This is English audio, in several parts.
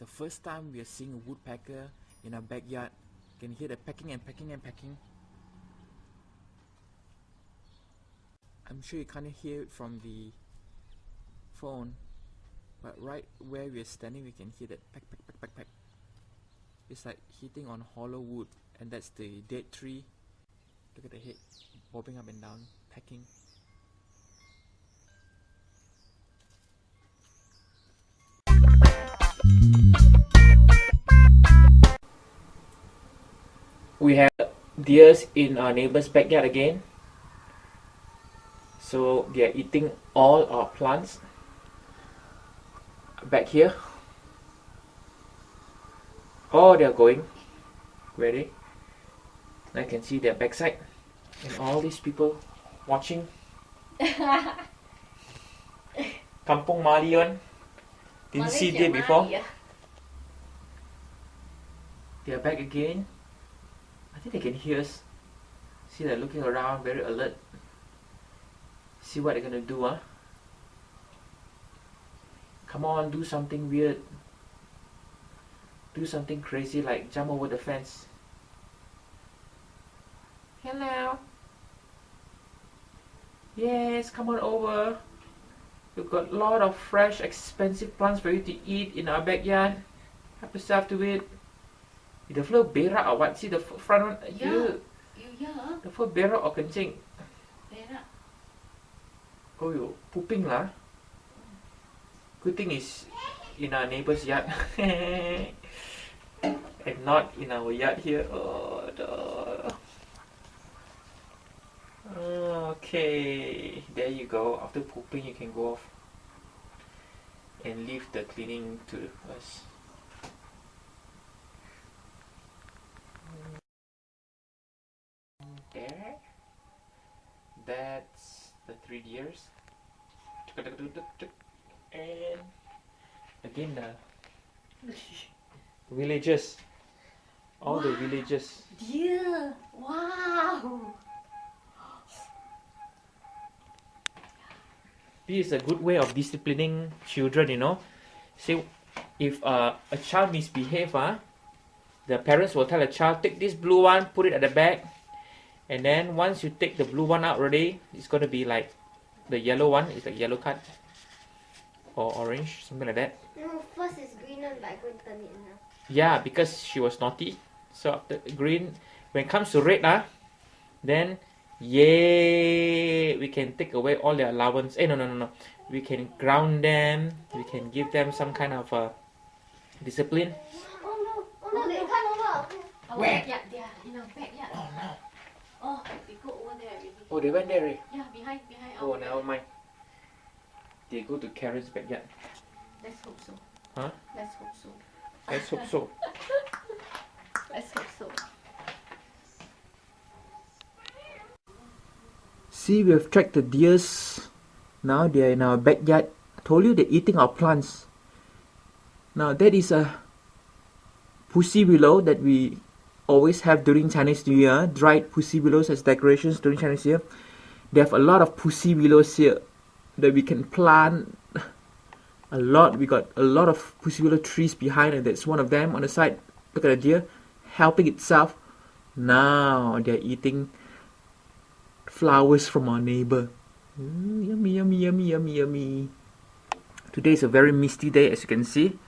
the first time we are seeing a woodpecker in our backyard. You can hear the pecking and pecking and pecking. I'm sure you can't hear it from the phone, but right where we are standing we can hear that peck peck peck peck peck. It's like hitting on hollow wood, and that's the dead tree. Look at the head bobbing up and down, pecking. We have deers in our neighbor's backyard again. So they are eating all our plants back here. Oh, they are going. Ready? I can see their backside. And all these people watching. Kampung Mali one. Didn't see them before. They are back again. I think they can hear us. See, they're looking around, very alert. See what they're gonna do, huh? Come on, do something weird. Do something crazy like jump over the fence. Hello. Yes, come on over. We've got a lot of fresh, expensive plants for you to eat in our backyard. Help yourself to it. The floor berak or what? See the front one? Yeah. The floor berak or kencing? Berak. Oh, you pooping lah. Good thing is in our neighbor's yard. And not in our yard here. Oh, no. Okay, there you go. After pooping you can go off and leave the cleaning to us. There, that's the 3 deers. And again the villagers, all the villagers. Deer! Wow! This is a good way of disciplining children, you know. See, if a child misbehave, the parents will tell a child, take this blue one, put it at the back, and then once you take the blue one out already, it's going to be like the yellow one, it's like yellow card or orange, something like that. No, first is green one, but I'm going to turn it now. Yeah, because she was naughty. So after green, when it comes to red, then yay, we can take away all their allowance. No. We can ground them. We can give them some kind of discipline. Oh no, they come over. Where? Yeah, they are in our backyard. Oh no. Oh, they go over there already. Oh, they went there already? Yeah, behind. Oh, never mind. They go to Karen's backyard. Let's hope so. Huh? Let's hope so. Let's hope so. Let's hope so. See, we have tracked the deers. Now they are in our backyard. I told you they're eating our plants. Now that is a pussy willow that we always have during Chinese New Year. Dried pussy willows as decorations during Chinese New Year. They have a lot of pussy willows here that we can plant. A lot. We got a lot of pussy willow trees behind, and that's one of them on the side. Look at the deer helping itself. Now they're eating flowers from our neighbor. Yummy, yummy, yummy, yummy, yummy. Today is a very misty day, as you can see.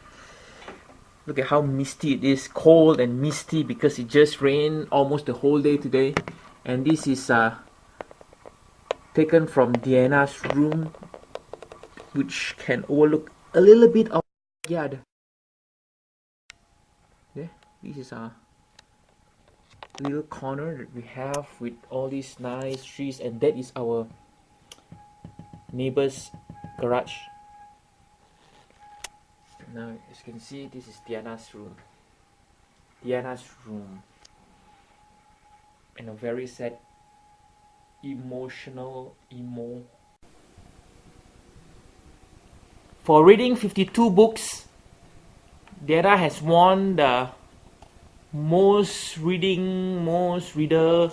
Look at how misty it is. Cold and misty because it just rained almost the whole day today. And this is taken from Diana's room, which can overlook a little bit of the yard. Yeah, this is our little corner that we have with all these nice trees, and that is our neighbor's garage. Now, as you can see, this is Diana's room. And a very sad, emotional emo. For reading 52 books, Diana has won the most reader,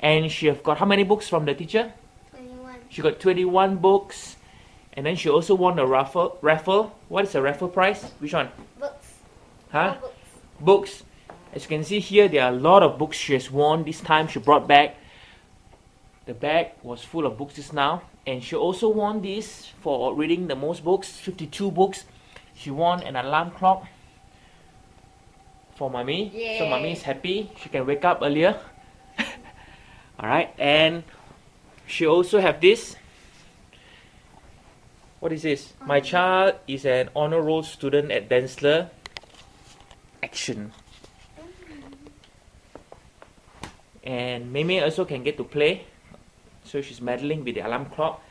and she have got how many books from the teacher? 21. She got 21 books, and then she also won a raffle. What is a raffle prize? Which one? Books. Huh? Books. Books. As you can see here, there are a lot of books she has worn. This time she brought back. The bag was full of books just now. And she also won this for reading the most books, 52 books. She won an alarm clock for mommy. Yay. So mommy is happy. She can wake up earlier. Alright, and she also have this. What is this? My child is an honor roll student at Densler. Action. And Mei also can get to play. So she's meddling with the alarm clock.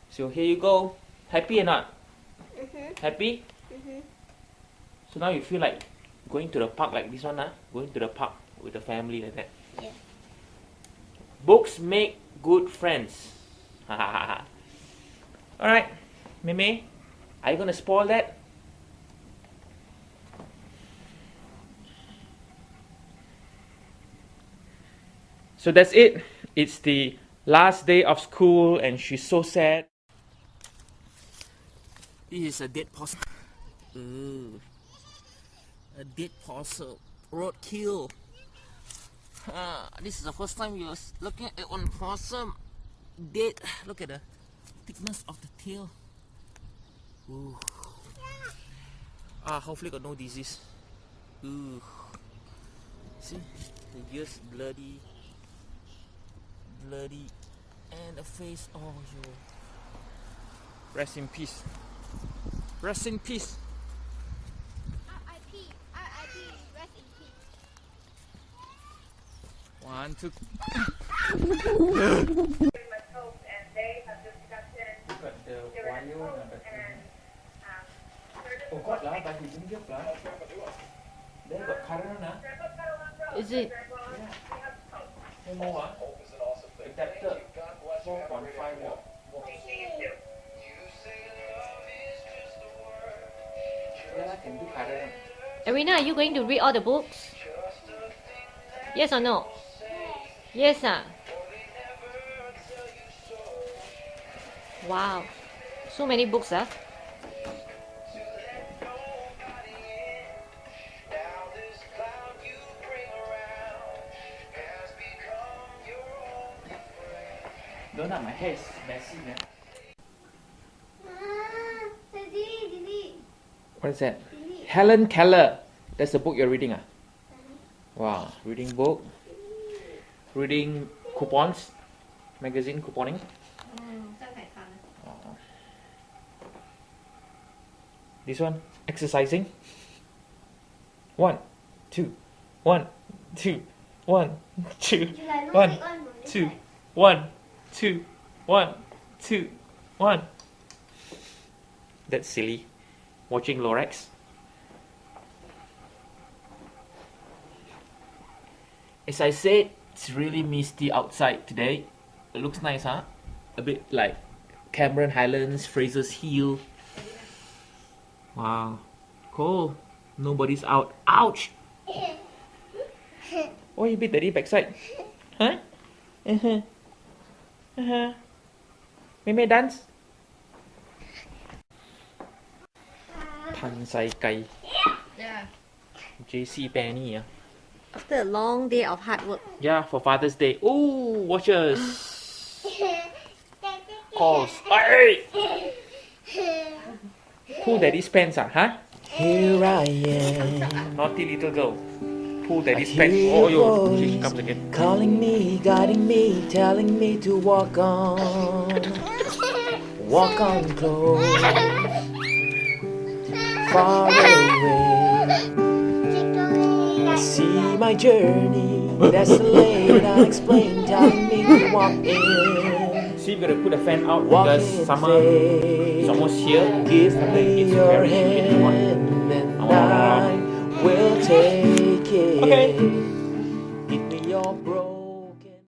So here you go. Happy or not? Happy? So now you feel like going to the park like this one, huh? Going to the park with the family like that. Yeah. Books make good friends. Alright, Mei, are you gonna spoil that? So that's it. It's the last day of school and she's so sad. This is a dead possum. A dead possum. Roadkill. This is the first time we are looking at one possum. Dead. Look at the thickness of the tail. Ooh. Hopefully got no disease. Ooh. See? The ears bloody. And the face, oh yo. Rest in peace. Rest in peace. R.I.P. R.I.P. Rest in peace. 1, 2. Oh, got lah, but he didn't get lah. They got current lah. Is it? One more adapter 4.5 watt. Yeah, I can do current. Arina, are you going to read all the books? Yes or no? Yes. Wow. So many books, Don't know, my hair is messy, man. What is that? Helen Keller. That's the book you're reading, ah? Wow, reading book. Reading coupons. Magazine couponing. This one, exercising. 1, 2, 1, 2, 1, 2, 1, 2, 1, 2, 1, 2, 1. That's silly. Watching Lorax. As I said, it's really misty outside today. It looks nice, huh? A bit like Cameron Highlands, Fraser's Hill. Wow. Cool. Nobody's out. Ouch! Oh, you bit daddy backside. Huh? Mei dance. Tan Sai Kai. Yeah. JC Penny. After a long day of hard work. Yeah, for Father's Day. Ooh, watches. Calls. Hey! Pull daddy's pants, huh? Here I am. Naughty little girl. Pull daddy's pants. Oh, yo, she comes again. Calling me, guiding me, telling me to walk on. Walk on close. Far away. See my journey. Desolate, unexplained, telling me to walk in. See, we gotta put the fan out Walk because in summer is faith. almost here. Give And me it's your very humid and hot. hand and I will take it. Okay.